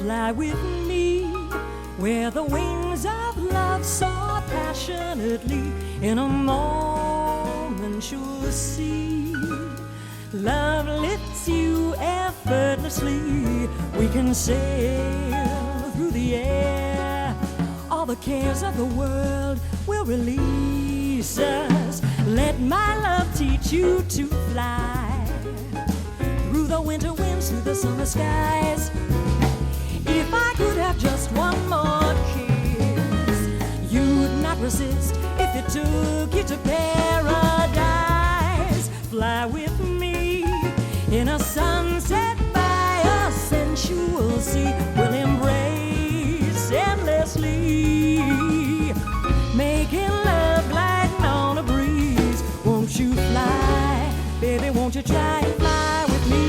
fly with me where the wings of love soar passionately. In a moment you'll see love lifts you effortlessly. We can sail through the air, all the cares of the world will release us. Let my love teach you to fly through the winter winds, through the summer skies. If I could have just one more kiss, you'd not resist if it took you to paradise. Fly with me in a sunset by a sensual sea. We'll embrace endlessly, making love gliding on a breeze. Won't you fly, baby, won't you try and fly with me?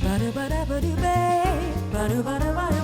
Ba-da-ba-da-ba-doo-bay, ba-da-ba-da-ba-da.